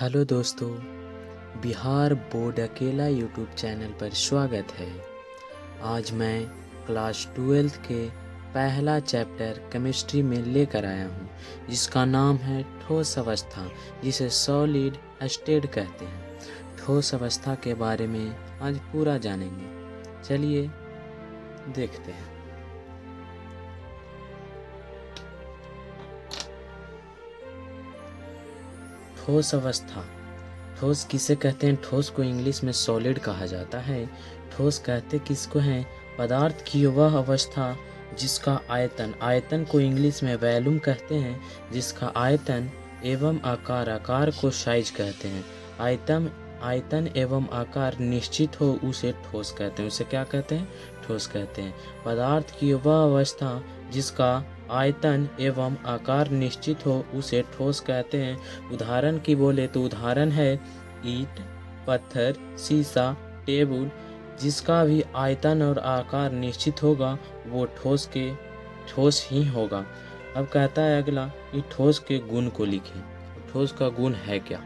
Hello दोस्तों, Bihar board अकेला YouTube channel पर स्वागत है। आज मैं क्लास 12th के पहला चैप्टर केमिस्ट्री में लेकर आया हूँ, जिसका नाम है ठोस अवस्था, जिसे सॉलिड स्टेट कहते हैं। ठोस अवस्था के बारे में आज पूरा जानेंगे। चलिए देखते हैं। ठोस अवस्था। ठोस किसे कहते हैं? ठोस को इंग्लिश में सॉलिड कहा जाता है। ठोस कहते किसको हैं? पदार्थ की वह अवस्था जिसका आयतन को इंग्लिश में वॉल्यूम कहते हैं, जिसका आयतन एवं आकार को साइज कहते हैं। आयतन एवं आकार निश्चित हो उसे ठोस कहते हैं। उसे क्या कहते हैं? ठोस कहते हैं। पदार्थ की वह अवस्था जिसका आयतन एवं आकार निश्चित हो उसे ठोस कहते हैं। उदाहरण की बोले तो उदाहरण है ईंट, पत्थर, शीशा, टेबल। जिसका भी आयतन और आकार निश्चित होगा वो ठोस ही होगा। अब कहता है अगला कि ठोस के गुण को लिखें। ठोस का गुण है क्या?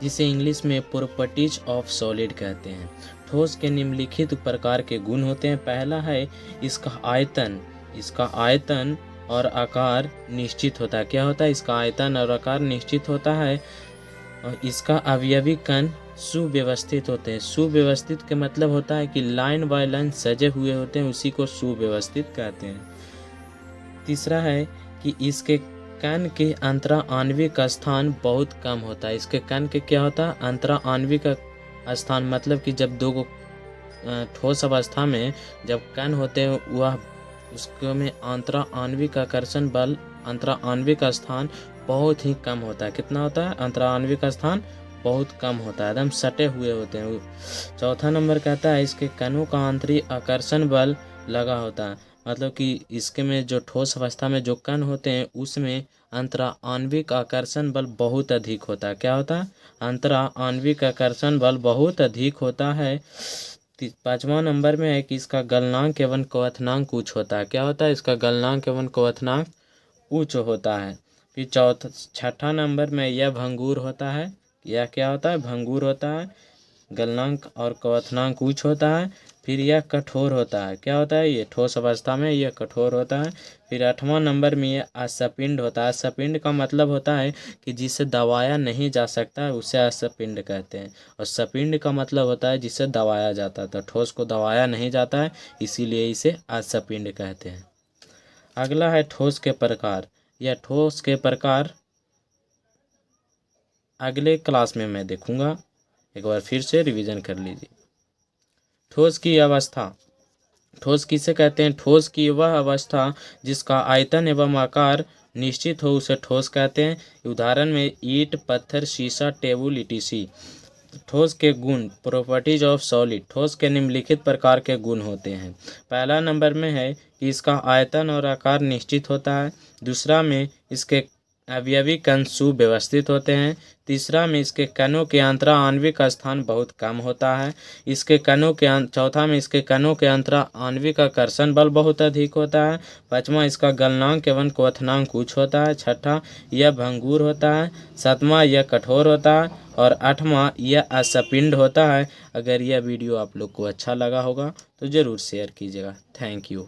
जिसे इंग्लिश में प्रॉपर्टीज ऑफ सॉलिड कहते हैं। ठोस के निम्नलिखित प्रकार के गुण होते हैं। पहला है इसका आयतन और आकार निश्चित होता है। क्या होता है? इसका आयतन और आकार निश्चित होता है। और इसका अवयवी कण सुव्यवस्थित होते हैं। सुव्यवस्थित का मतलब होता है कि लाइन बाय लाइन सजे हुए होते हैं, उसी को सुव्यवस्थित कहते हैं। तीसरा है कि इसके कण के अंतरा आणविक स्थान बहुत कम होता है। इसके कण के क्या होता है? अंतरा आणविक स्थान, मतलब कि जब दो ठोस अवस्था में जब कण होते हैं वह उसके में अंतरा आणविक आकर्षण बल, अंतरा आणविक स्थान बहुत ही कम होता है। कितना होता है? अंतरा आणविक स्थान बहुत कम होता है, एकदम सटे हुए होते हैं। चौथा नंबर कहता है इसके कणों का आंतरिक आकर्षण बल लगा होता है, मतलब कि इसके में जो ठोस अवस्था में जो कण होते हैं उसमें अंतरा आणविक आकर्षण बल बहुत अधिक होता है। क्या होता है? अंतरा आणविक आकर्षण बल बहुत अधिक होता है। पाँचवा नंबर में है कि इसका गलनांक एवं क्वथनांक उच्च होता है। क्या होता है? इसका गलनांक एवं क्वथनांक उच्च होता है। फिर छठा नंबर में यह भंगुर होता है। यह क्या होता है? भंगुर होता है। गलनांक और क्वथनांक उच्च होता है। फिर यह कठोर होता है। क्या होता है? ये ठोस अवस्था में यह कठोर होता है। फिर आठवां नंबर में यह असपिंड होता है। असपिंड का मतलब होता है कि जिसे दबाया नहीं जा सकता, उसे असपिंड कहते हैं। और सपिंड का मतलब होता है जिसे दबाया जाता है। तो ठोस को दबाया नहीं जाता है, इसीलिए इसे असपिंड कहते हैं। अगला है ठोस के प्रकार। यह ठोस के प्रकार अगले क्लास में मैं देखूंगा, एक बार फिर से रिवीजन कर लीजिए। ठोस की अवस्था। ठोस किसे कहते हैं? ठोस की वह अवस्था जिसका आयतन एवं आकार निश्चित हो उसे ठोस कहते हैं। उदाहरण में ईंट, पत्थर, शीशा, टेबल etc। ठोस के गुण, प्रॉपर्टीज ऑफ सॉलिड। ठोस के निम्नलिखित प्रकार के गुण होते हैं। पहला नंबर में है कि इसका आयतन और आकार निश्चित होता है। दूसरा में इसके अवयवी कण सुव्यवस्थित होते हैं। तीसरा में इसके कणों के अंतरा आणविक स्थान बहुत कम होता है। चौथा में इसके कणों के अंतरा आणविक आकर्षण बल बहुत अधिक होता है। पाँचवा इसका गलनांक एवं क्वथनांक उच्च होता है। छठा यह भंगुर होता है। सातवां यह कठोर होता है। और आठवां यह असपिंड होता है। अगर यह वीडियो आप लोग को अच्छा लगा होगा तो ज़रूर शेयर कीजिएगा। Thank you.